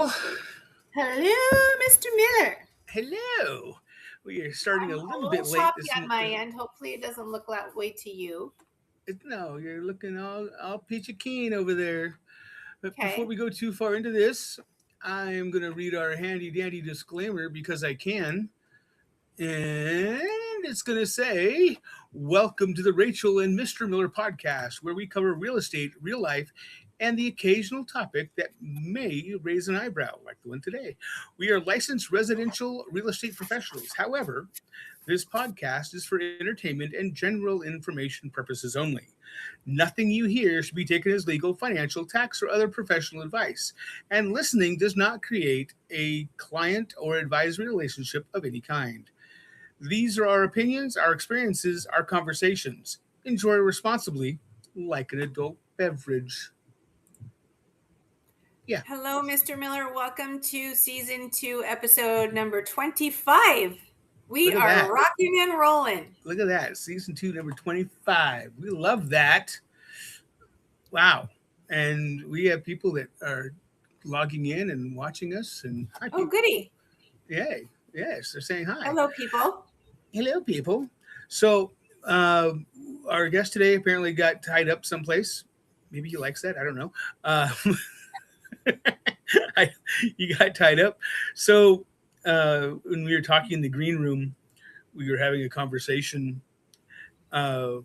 Hello, Mr. Miller. Hello. We are starting I'm a a little little bit late choppy this on my end. Hopefully, it doesn't look that way to you. no, you're looking all peachy keen over there. But before Okay. we go too far into this, I am going to read our handy dandy disclaimer because I can. And it's going to say, "Welcome to the Rachel and Mr. Miller podcast, where we cover real estate, real life, and the occasional topic that may raise an eyebrow, like the one today. We are licensed residential real estate professionals. However, this podcast is for entertainment and general information purposes only. Nothing you hear should be taken as legal, financial, tax, or other professional advice, and listening does not create a client or advisory relationship of any kind. These are our opinions, our experiences, our conversations. Enjoy responsibly, like an adult beverage." Yeah, Hello, Mr. Miller. Welcome to season 2, episode number 25. We look at are that. rocking and rolling. Look at that. Season 2, number 25. We love that. Wow. And we have people that are logging in and watching us. And hi, Oh, people. goody. Yay. Yes, they're saying hi. Hello, people. Hello, people. So, uh, our guest today apparently got tied up someplace. Maybe he likes that. I don't know. Uh, you got tied up. So, when we were talking in the green room, we were having a conversation uh,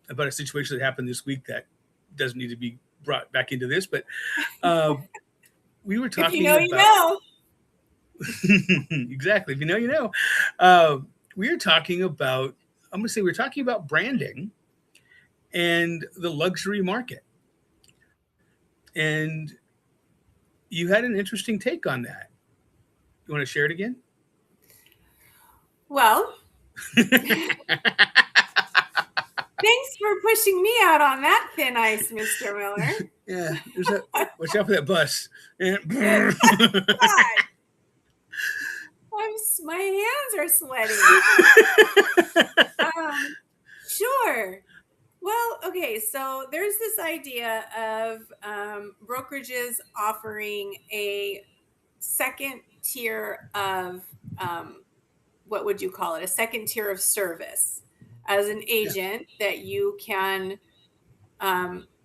about a situation that happened this week that doesn't need to be brought back into this, but uh, we were If you talking know, you about know. exactly. If you know, you know. Uh, we were talking about. I'm going to say we're talking about branding and the luxury market, and you had an interesting take on that. You want to share it again? Well, thanks for pushing me out on that thin ice, Mr. Miller. Yeah, there's a watch out for that bus. God, my hands are sweating. Sure. Well, okay, so there's this idea of brokerages offering a second tier of what would you call it? A second tier of service as an Yeah. agent that you can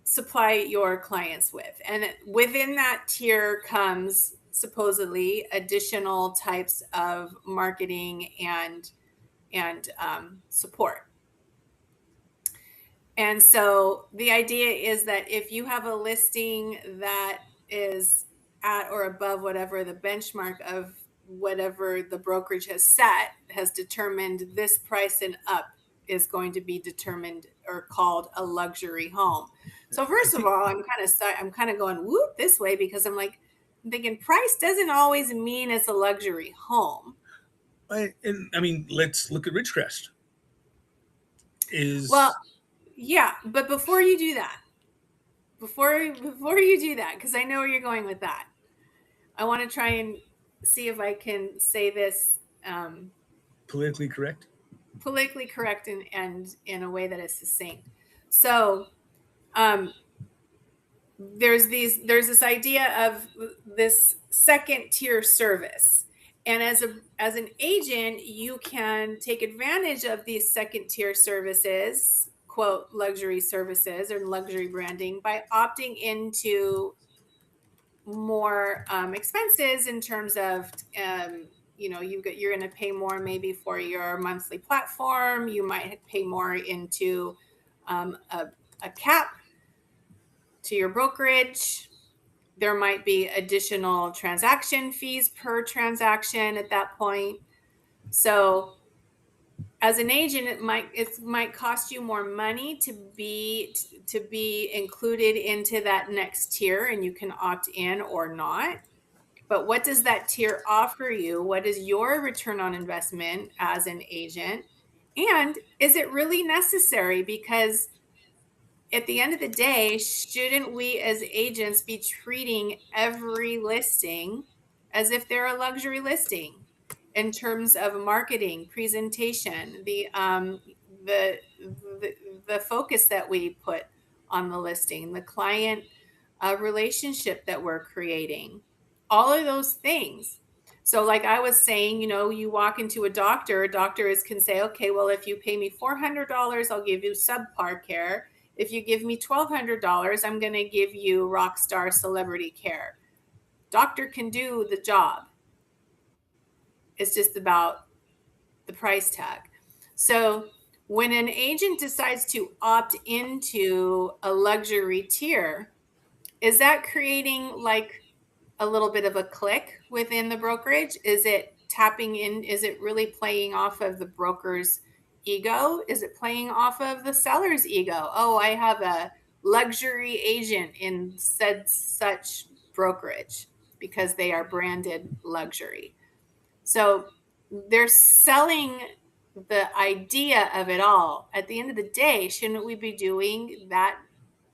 supply your clients with. And within that tier comes supposedly additional types of marketing and support. And so the idea is that if you have a listing that is at or above whatever the benchmark of whatever the brokerage has set, has determined this price and up is going to be determined or called a luxury home. So I first of think, all, I'm kind of going whoop this way because I'm thinking price doesn't always mean it's a luxury home. and I mean, let's look at Ridgecrest. Well, Is yeah, but before you do that, because I know where you're going with that, I want to try and see if I can say this politically correct? politically correct and in a way that is succinct. So um, there's this idea of this second tier service, and as an agent, you can take advantage of these second tier services, quote luxury services or luxury branding, by opting into more expenses in terms of you're going to pay more maybe for your monthly platform. You might pay more into a cap to your brokerage. There might be additional transaction fees per transaction at that point. So as an agent, it might cost you more money to be included into that next tier, and you can opt in or not. But what does that tier offer you? What is your return on investment as an agent? And is it really necessary? Because at the end of the day, shouldn't we as agents be treating every listing as if they're a luxury listing in terms of marketing, presentation, the the focus that we put on the listing, the client relationship that we're creating? all of those things. So like I was saying, you walk into a doctor can say, okay, well, if you pay me $400, I'll give you subpar care. If you give me $1,200, I'm going to give you rock star celebrity care. Doctor can do the job. It's just about the price tag. So when an agent decides to opt into a luxury tier, is that creating like a little bit of a click within the brokerage? Is it tapping in? Is it really playing off of the broker's ego? Is it playing off of the seller's ego? Oh, I have a luxury agent in said such brokerage because they are branded luxury. So they're selling the idea of it all. At the end of the day, shouldn't we be doing that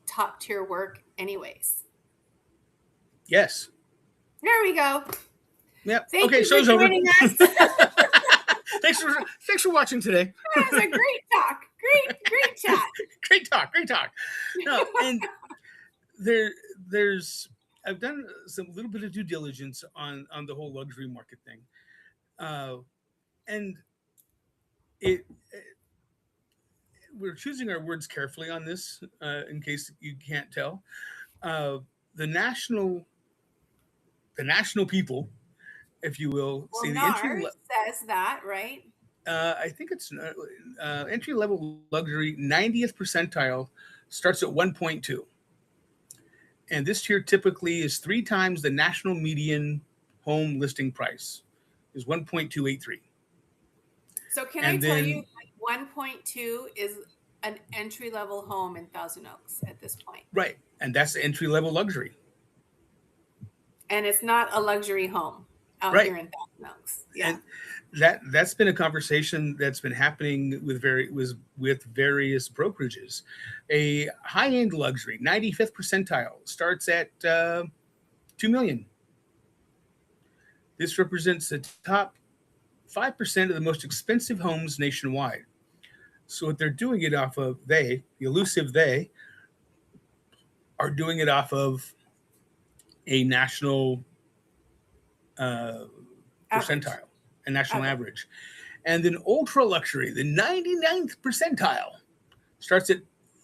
top tier work anyways? Yes. There we go. Yep. Thank okay, you show's for over. joining us. Thanks for watching today. That was a great talk. Great chat. Great talk. No, and there's I've done some little bit of due diligence on the whole luxury market thing, and we're choosing our words carefully on this, in case you can't tell. The national people, if you will, Well, say the NAR says that, right? I think it's entry level luxury 90th percentile starts at 1.2. And this tier typically is 3 times the national median home listing price is 1.283. So can I tell you 1.2 is an entry level home in Thousand Oaks at this point? Right. And that's the entry level luxury. And it's not a luxury home out here in Thousand Oaks. Yeah. And that's been a conversation that's been happening with various brokerages. A high-end luxury, 95th percentile, starts at $2 million. This represents the top 5% of the most expensive homes nationwide. So what they're doing it off of, the elusive they, are doing it off of a national percentile, a national average. And then ultra luxury, the 99th percentile, starts at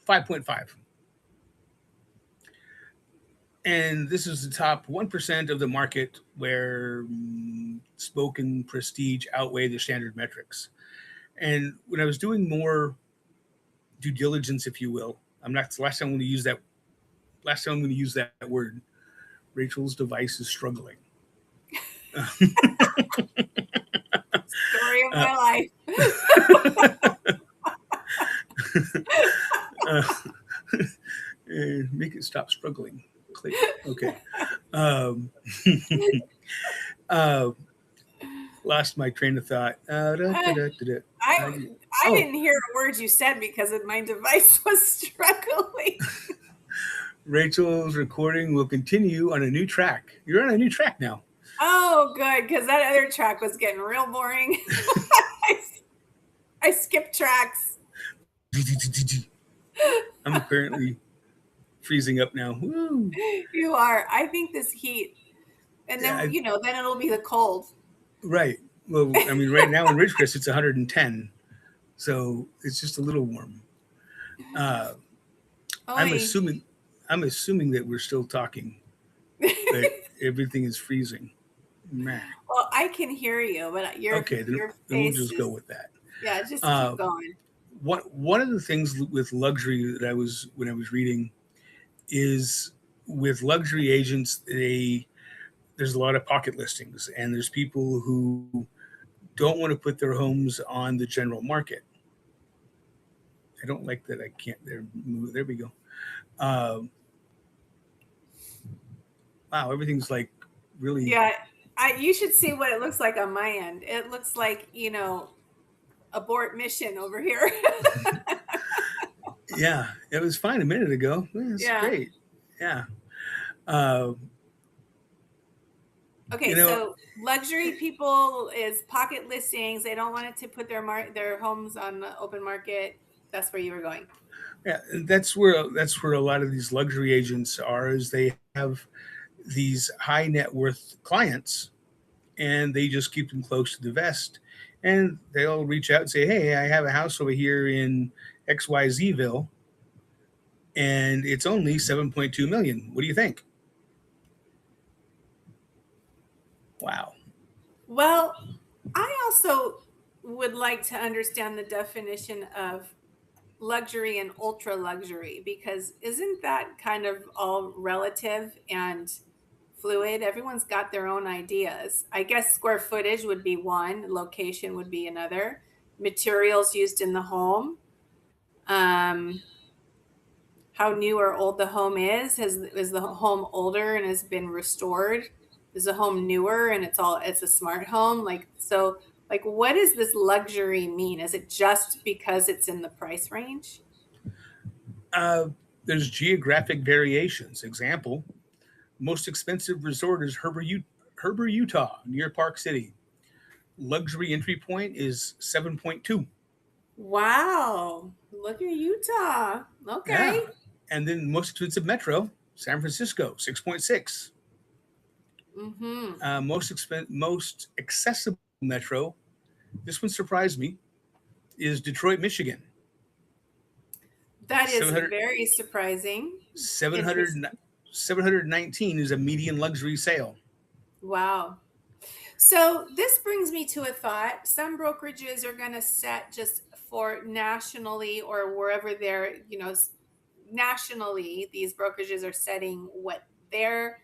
5.5. And this is the top 1% of the market where spoken prestige outweigh the standard metrics. And when I was doing more due diligence, if you will, last time I'm going to use that word. Rachel's device is struggling. Story of my life. Make it stop struggling. Click. Okay. Lost my train of thought. I didn't hear a word you said because my device was struggling. Rachel's recording will continue on a new track. You're on a new track now. Oh, good, because that other track was getting real boring. I skipped tracks. I'm apparently freezing up now. Woo. You are. I think this heat, and then then it'll be the cold. Right. Well, I mean, right now in Ridgecrest it's 110, so it's just a little warm. I'm assuming that we're still talking, but everything is freezing. Man. Well, I can hear you, but your then we'll just go with that. Yeah, just keep going. One of the things with luxury that when I was reading is with luxury agents, there's a lot of pocket listings, and there's people who don't want to put their homes on the general market. I don't like that. I can't. There we go. Wow, everything's like really. Yeah, you should see what it looks like on my end. It looks like abort mission over here. Yeah, it was fine a minute ago. It's great. Yeah. Okay, so luxury people is pocket listings. They don't want it to put their homes on the open market. That's where you were going. Yeah, that's where a lot of these luxury agents are. Is they have these high net worth clients, and they just keep them close to the vest. And they'll reach out and say, "Hey, I have a house over here in XYZville, and it's only 7.2 million. What do you think?" Wow. Well, I also would like to understand the definition of luxury and ultra luxury, because isn't that kind of all relative and fluid? Everyone's got their own ideas. I guess square footage would be one, location would be another, materials used in the home, um, how new or old the home is the home older and has been restored? Is the home newer and it's a smart home? Like what does this luxury mean? Is it just because it's in the price range? There's geographic variations. Example: most expensive resort is Heber, Utah, near Park City. Luxury entry point is 7.2. Wow, look at Utah. Yeah. Okay. And then most expensive metro, San Francisco, 6.6. Mm-hmm. Most accessible metro, this one surprised me, is Detroit, Michigan. That is 700, very surprising. 700, 719 is a median luxury sale. Wow. So this brings me to a thought. Some brokerages are going to set just for nationally or wherever they're, nationally, these brokerages are setting what their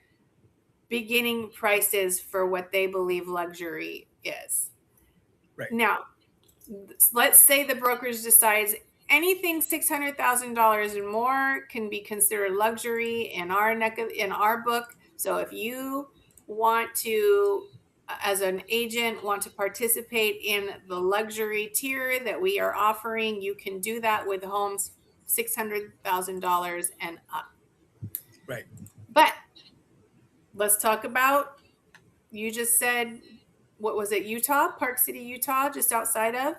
beginning price is for what they believe luxury is. Right. Now, let's say the brokerage decides anything $600,000 and more can be considered luxury in our book. So if you want to, as an agent, want to participate in the luxury tier that we are offering, you can do that with homes $600,000 and up. Right. But let's talk about, you just said, what was it, Utah, Park City, Utah, just outside of?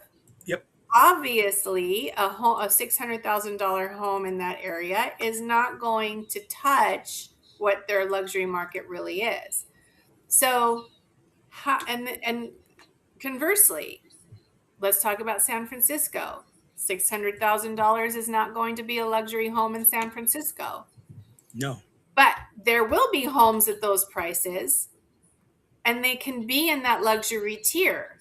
Yep. Obviously, a $600,000 home in that area is not going to touch what their luxury market really is. So, and conversely, let's talk about San Francisco. $600,000 is not going to be a luxury home in San Francisco. No. But there will be homes at those prices, and they can be in that luxury tier.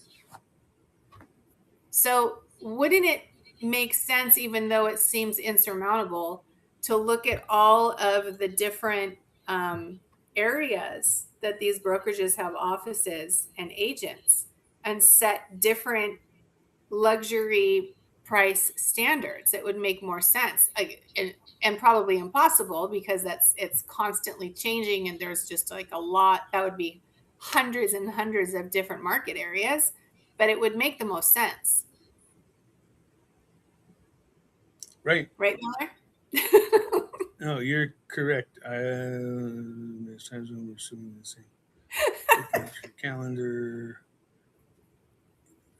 So wouldn't it make sense, even though it seems insurmountable, to look at all of the different areas that these brokerages have offices and agents and set different luxury price standards? It would make more sense, and probably impossible, because it's constantly changing, and there's just like a lot. That would be hundreds and hundreds of different market areas, but it would make the most sense. Right. Right, Miller? No, you're correct. Next time we're assuming the same. Looking at your calendar.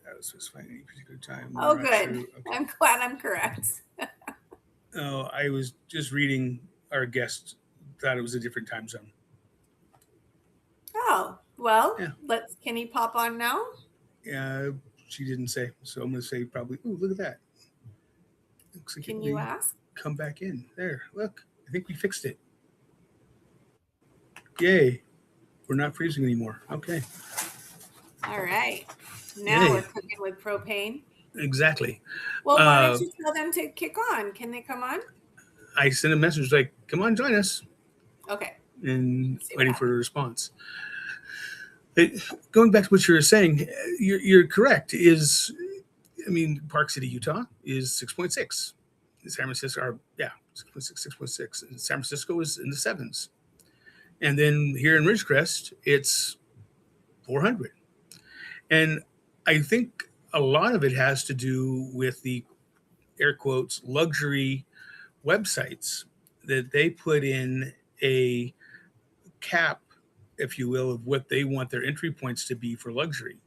That was specifying any particular time. Oh, good. Sure. Okay. I'm glad I'm correct. Oh, I was just reading. Our guest thought it was a different time zone. Oh, well, yeah. Can he pop on now? Yeah, she didn't say. So I'm going to say probably, oh, look at that. Looks like can you ask? Come back in. There, look. I think we fixed it. Yay. We're not freezing anymore. Okay. All right. Now we're cooking with propane. Exactly. Well, why don't you tell them to kick on? Can they come on? I sent a message like, come on, join us. Okay. And waiting for a response. Going back to what you were saying, you're correct. Park City, Utah is 6.6. San Francisco, 6.6. And San Francisco is in the 7s. And then here in Ridgecrest, it's 400. And I think a lot of it has to do with the air quotes luxury websites that they put in a cap, if you will, of what they want their entry points to be for luxury.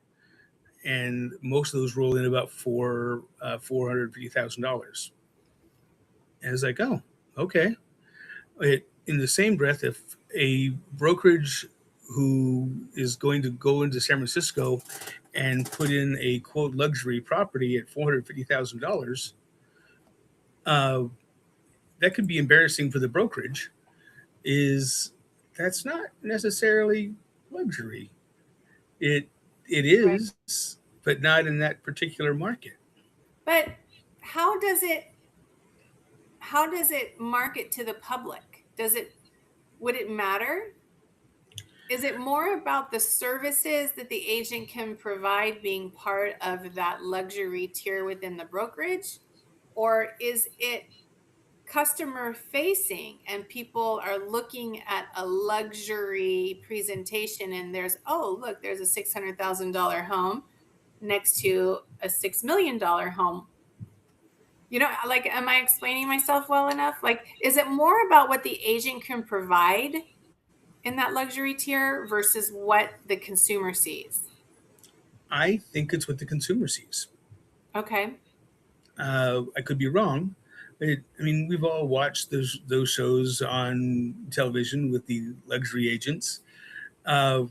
And most of those roll in about $450,000. And it's like, oh, okay. In the same breath, if a brokerage who is going to go into San Francisco and put in a quote luxury property at $450,000, uh, that could be embarrassing for the brokerage. Is That's not necessarily luxury. It it Right. is, but not in that particular market. But how does it market to the public? Would it matter? Is it more about the services that the agent can provide being part of that luxury tier within the brokerage? Or is it customer facing and people are looking at a luxury presentation and there's a $600,000 home next to a $6 million home? Like, am I explaining myself well enough? Like, is it more about what the agent can provide in that luxury tier versus what the consumer sees? I think it's what the consumer sees. Okay. I could be wrong. I mean, we've all watched those shows on television with the luxury agents. Uh,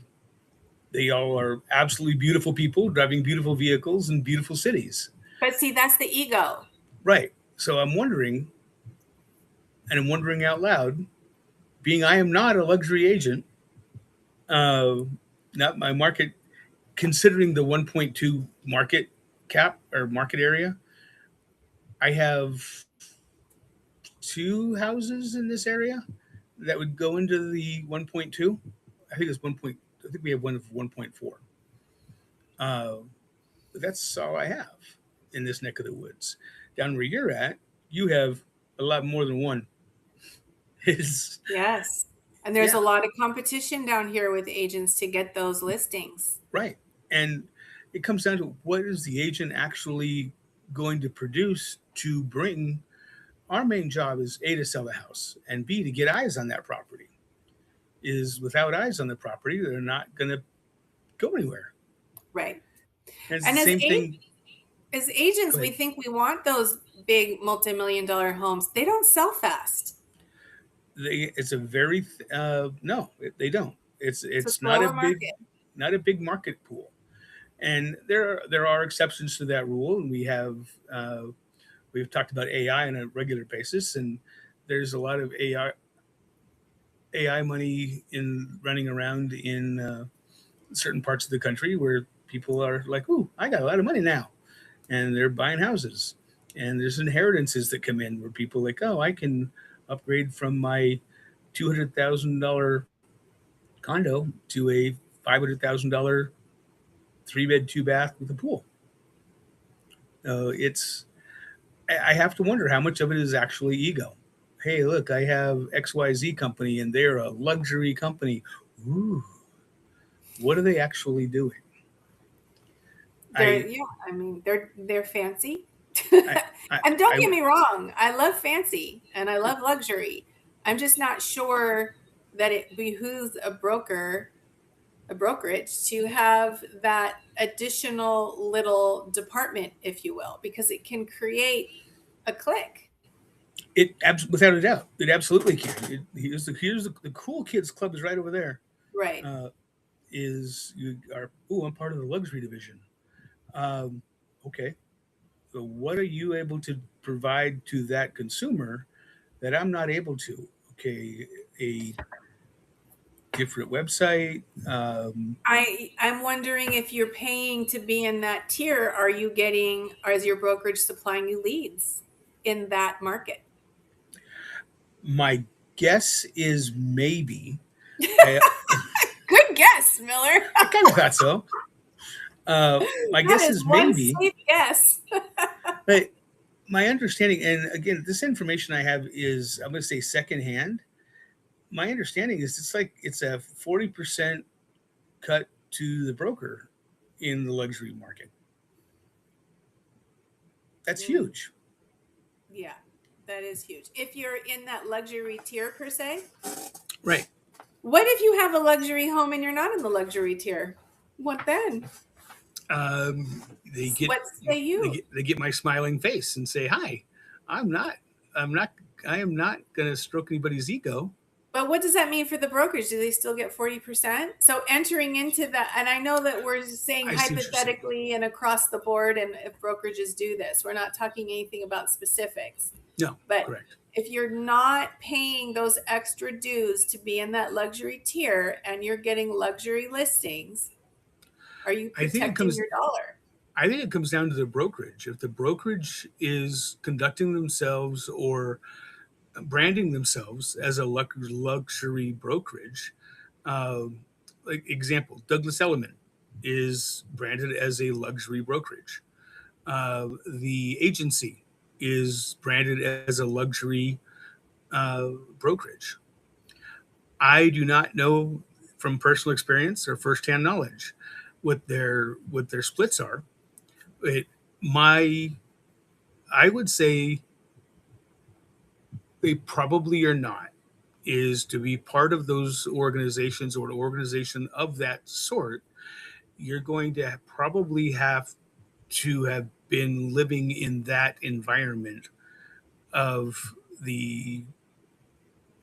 they all are absolutely beautiful people driving beautiful vehicles in beautiful cities. But see, that's the ego. Right. So I'm wondering, and I'm wondering out loud, being I am not a luxury agent, uh, not my market, considering the 1.2 market cap or market area, I have two houses in this area that would go into the 1.2. I think it's 1. I think we have one of 1.4. Uh, but that's all I have in this neck of the woods. Down where you're at, you have a lot more than one. Is Yes. And there's Yeah. a lot of competition down here with agents to get those listings. Right. And it comes down to what is the agent actually going to produce to bring. Our main job is A, to sell the house, and B, to get eyes on that property. Is without eyes on the property, they're not going to go anywhere. Right. And it's And the as same thing. agents, Go we ahead. think we want those big multi-million-dollar homes. They don't sell fast. It's a very no, they don't. It's a It's slower market. not a big market pool, and there are exceptions to that rule, and we've talked about AI on a regular basis, and there's a lot of AI money in running around in certain parts of the country where people are like, "Ooh, I got a lot of money now," and they're buying houses. And there's inheritances that come in where people are like, "Oh, I can upgrade from my $200,000 condo to a $500,000 three-bed, two-bath with a pool." It's I have to wonder how much of it is actually ego. Hey, look, I have XYZ company and they're a luxury company. Ooh, what are they actually doing? I, I mean, they're fancy. I, I, And don't I get me wrong, I love fancy and I love luxury. I'm just not sure that it behooves a brokerage to have that additional little department, if you will, because it can create a clique. without a doubt, it absolutely can. Here's the cool kids club is right over there. Right. Uh, is you are I'm part of the luxury division. Um, okay, so what are you able to provide to that consumer that I'm not able to? Okay, a different website. I'm wondering if you're paying to be in that tier, or is your brokerage supplying you leads in that market? My guess is maybe. I, Good guess, Miller. I kind of thought so. My That guess is is one maybe, safe guess. but my understanding, and again, this information I have is, I'm going to say secondhand. My understanding is it's a 40% cut to the broker in the luxury market. That's huge. Yeah, that is huge. If you're in that luxury tier per se, Right. what if you have a luxury home and you're not in the luxury tier? What then? They get What say you? they get my smiling face and say, "Hi, I'm not I'm not I am not going to stroke anybody's ego. But what does that mean for the brokerage? Do they still get 40%? So entering into that, and I know that we're saying I see what you're saying. hypothetically and across the board, and if brokerages do this, we're not talking anything about specifics. No, But correct. if you're not paying those extra dues to be in that luxury tier and you're getting luxury listings, are you I think it protecting comes. your dollar? I think it comes down to the brokerage. If the brokerage is conducting themselves or branding themselves as a luxury brokerage, um, like example, Douglas Elliman is branded as a luxury brokerage. The agency is branded as a luxury brokerage. I do not know from personal experience or firsthand knowledge what their splits are. It, my I would say they probably are not. Is to be part of those organizations or an organization of that sort, you're going to probably have to have been living in that environment of the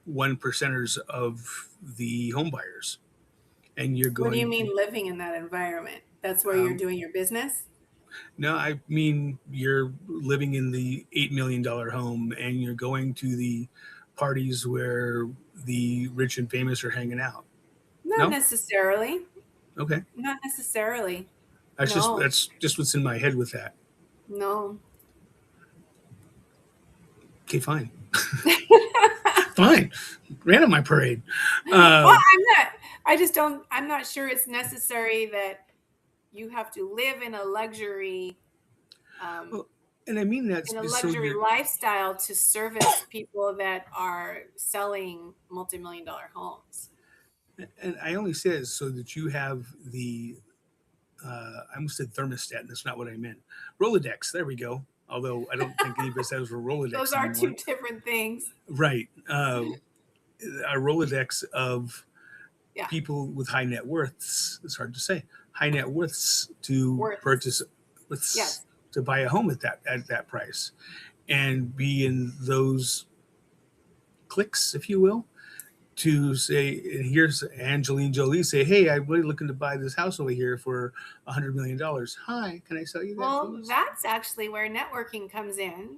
one percenters of the home buyers. And you're What do you going to, mean living in that environment? That's where you're um, doing your business? no, I mean, you're living in the $8 million home and you're going to the parties where the rich and famous are hanging out. Not No? necessarily. Okay. Not necessarily. That's just No, that's just what's in my head with that. no. Okay, fine. Fine. Ran on my parade. Well, Uh, I'm not sure it's necessary that you have to live um, well, and I mean that in a so luxury you're, lifestyle to service people that are selling multi-million dollar homes. and I only say it so that you have the, I almost said thermostat, and that's not what I meant. Rolodex, there we go. Although I don't think any of us has a Those Rolodex are two anymore. different things. Right. A Rolodex of Yeah. people with high net worths. It's hard to say. High net worths to Worth. purchase with Yes. to buy a home at that price, and be in those clicks, if you will, to say, and here's Angeline Jolie say, "Hey, I'm really looking to buy this house over here for $100 million. Hi, can I sell you that, Well, please?" that's actually where networking comes in.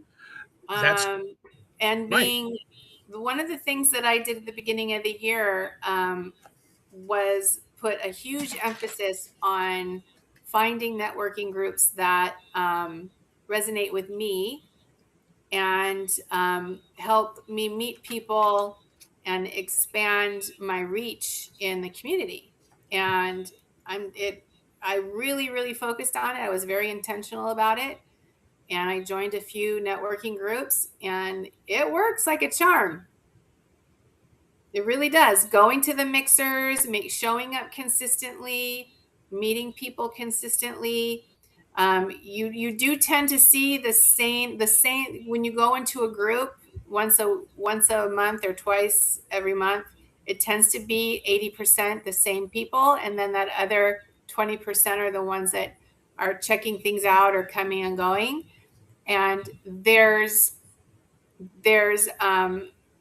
That's Um, and right. being one of the things that I did at the beginning of the year was put a huge emphasis on finding networking groups that resonate with me and help me meet people and expand my reach in the community. And I'm it. I really, really focused on it. I was very intentional about it, and I joined a few networking groups, and it works like a charm. It really does. Going to the mixers, showing up consistently, meeting people consistently. You do tend to see the same when you go into a group once a month or twice every month. It tends to be 80% the same people, and then that other 20% are the ones that are checking things out or coming and going. And there's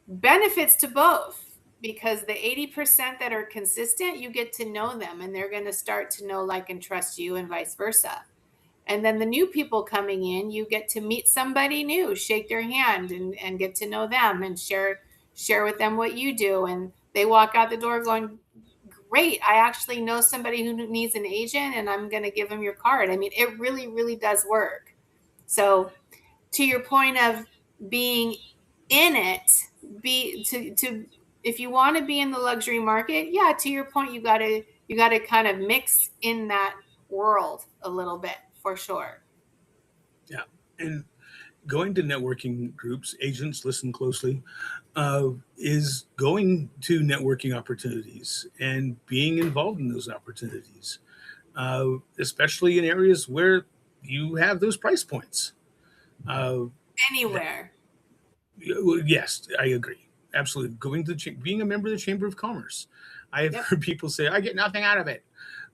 benefits to both, because the 80% that are consistent, you get to know them and they're going to start to know, like, and trust you, and vice versa. And then the new people coming in, you get to meet somebody new, shake their hand, and get to know them, and share with them what you do, and they walk out the door going, great, I actually know somebody who needs an agent, and I'm going to give them your card. I mean, it really, really does work. So to your point of being in it, be to if you want to be in the luxury market, yeah, to your point, you got to kind of mix in that world a little bit, for sure. Yeah, and going to networking groups, agents listen closely, is going to networking opportunities and being involved in those opportunities, especially in areas where you have those price points. Uh, Anywhere. yes, I agree. Absolutely. Going to being a member of the Chamber of Commerce. I have Yep, heard people say, I get nothing out of it.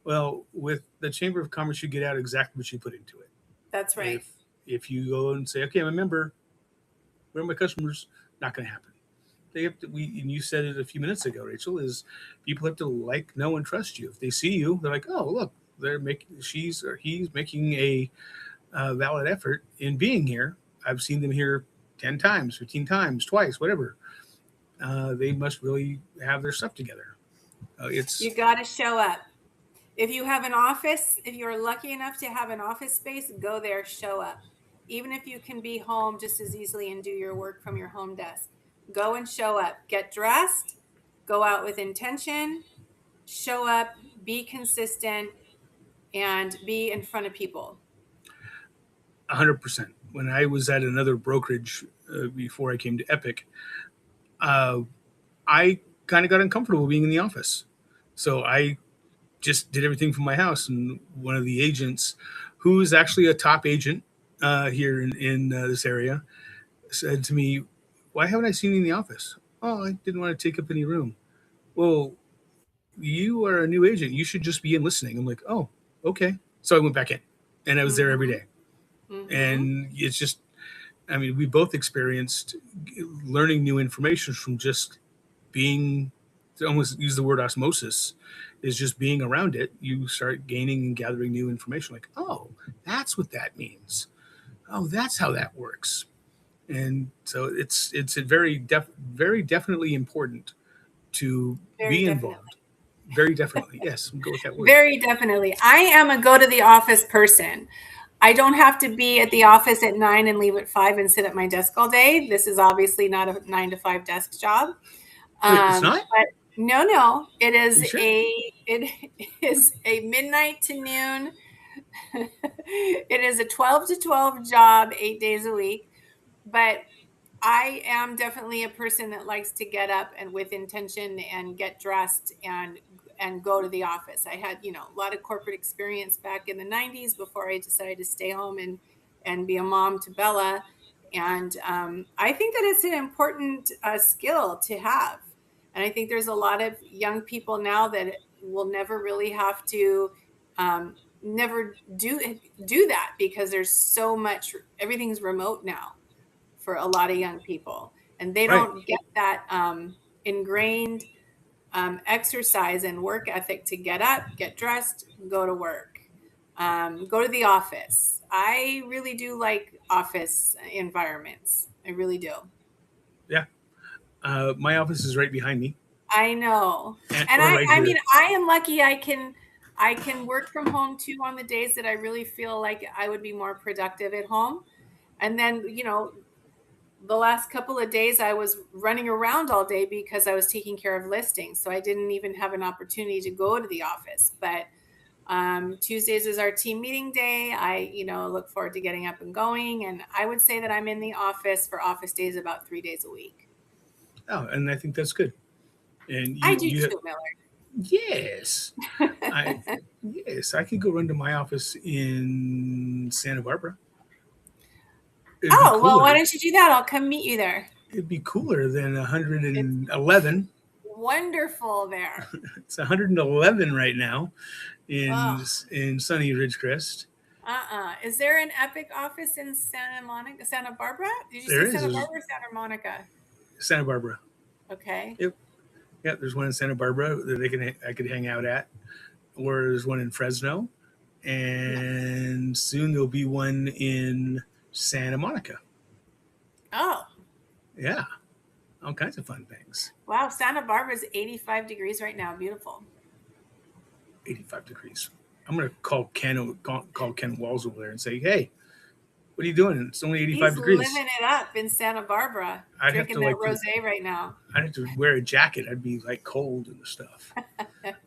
Well, with the Chamber of Commerce, you get out exactly what you put into it. that's right. If you go and say, okay, I'm a member, where are my customers? Not going to happen. They have to. And you said it a few minutes ago, Rachel. Is people have to like, know, and trust you. If they see you, they're like, oh, look, they're making she's or he's making a valid effort in being here. I've seen them here 10 times, 15 times, twice, whatever. They must really have their stuff together. It's You got to show up. If you have an office, if you're lucky enough to have an office space, go there, show up. Even if you can be home just as easily and do your work from your home desk, go and show up. Get dressed, go out with intention, show up, be consistent, and be in front of people. 100%. When I was at another brokerage before I came to Epic, uh, I kind of got uncomfortable being in the office. So I just did everything from my house. And one of the agents, who is actually a top agent here in this area, said to me, why haven't I seen you in the office? Oh, I didn't want to take up any room. Well, you are a new agent. You should just be in listening. I'm like, oh, okay. So I went back in and I was there every day. And it's just, I mean, we both experienced learning new information from just being, to almost use the word osmosis, is just being around it. You start gaining and gathering new information like, oh, that's what that means. Oh, that's how that works. And so it's very definitely important to be involved. Very definitely. Yes, we'll go with that word. Very definitely. I am a go to the office person. I don't have to be at the office at 9 and leave at 5 and sit at my desk all day. This is obviously not a 9 to 5 desk job. Wait, it's not? But no. It is You sure? it is a midnight to noon. It is a 12 to 12 job, 8 days a week. But I am definitely a person that likes to get up and with intention and get dressed and go to the office. I had, a lot of corporate experience back in the 90s before I decided to stay home and be a mom to Bella. And I think that it's an important skill to have. And I think there's a lot of young people now that will never really have to never do that because there's so much, everything's remote now for a lot of young people. And they don't get that ingrained exercise and work ethic to get up, get dressed, go to work, go to the office. I really do like office environments. I really do. Yeah. My office is right behind me. I know. And I mean, I am lucky I can work from home too on the days that I really feel like I would be more productive at home. And then, the last couple of days I was running around all day because I was taking care of listings. So I didn't even have an opportunity to go to the office. But Tuesdays is our team meeting day. I, look forward to getting up and going. And I would say that I'm in the office for office days about 3 days a week. Oh, and I think that's good. And I do too, Miller. Yes. Yes, I could go run to my office in Santa Barbara. Well, why don't you do that? I'll come meet you there. It'd be cooler than 111. Wonderful there. It's 111 right now in sunny Ridgecrest. Is there an Epic office in Santa Barbara? Did you say Santa Barbara or Santa Monica? Santa Barbara. Okay. Yep. Yeah, there's one in Santa Barbara that I could hang out at, or there's one in Fresno, and soon there'll be one in Santa Monica. Oh. Yeah. All kinds of fun things. Wow. Santa Barbara is 85 degrees right now. Beautiful. 85 degrees. I'm going to call Ken Walls over there and say, hey, what are you doing? It's only 85 degrees. He's living it up in Santa Barbara. Drinking that rosé right now. I'd have to wear a jacket. I'd be like cold and stuff.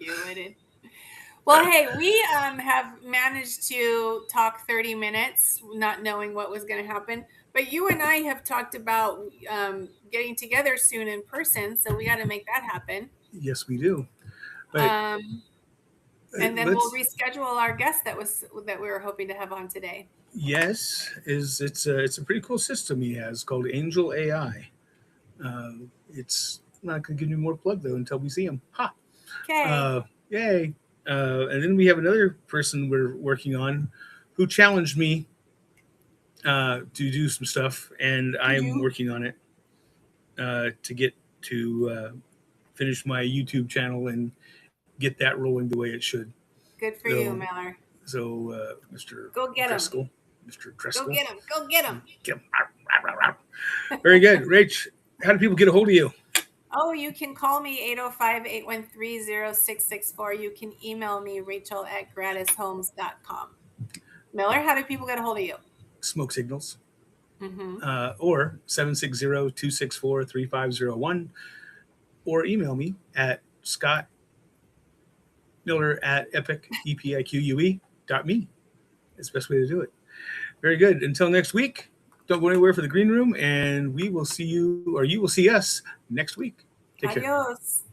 You wouldn't. Well, hey, we have managed to talk 30 minutes, not knowing what was going to happen. But you and I have talked about getting together soon in person, so we got to make that happen. Yes, we do. But, and then we'll reschedule our guest that we were hoping to have on today. Yes, it's a pretty cool system he has called Angel AI. It's not going to give you more plug though until we see him. Ha! Okay. Yay! And then we have another person we're working on who challenged me to do some stuff, and I am working on it to get to finish my YouTube channel and get that rolling the way it should. Good for you, Miller. So, Mr. Go get him. Driscoll, Mr. Driscoll. Go get him. Go get him. Get him. Very good. Rach, how do people get a hold of you? Oh, you can call me 805-813-0664. You can email me, rachel@gratishomes.com. Miller, how do people get a hold of you? Smoke Signals. Mm-hmm. Or 760-264-3501. Or email me at scottmiller@epique.me. That's the best way to do it. Very good. Until next week, don't go anywhere for the green room, and we will see you, or you will see us next week. Take care. Adios.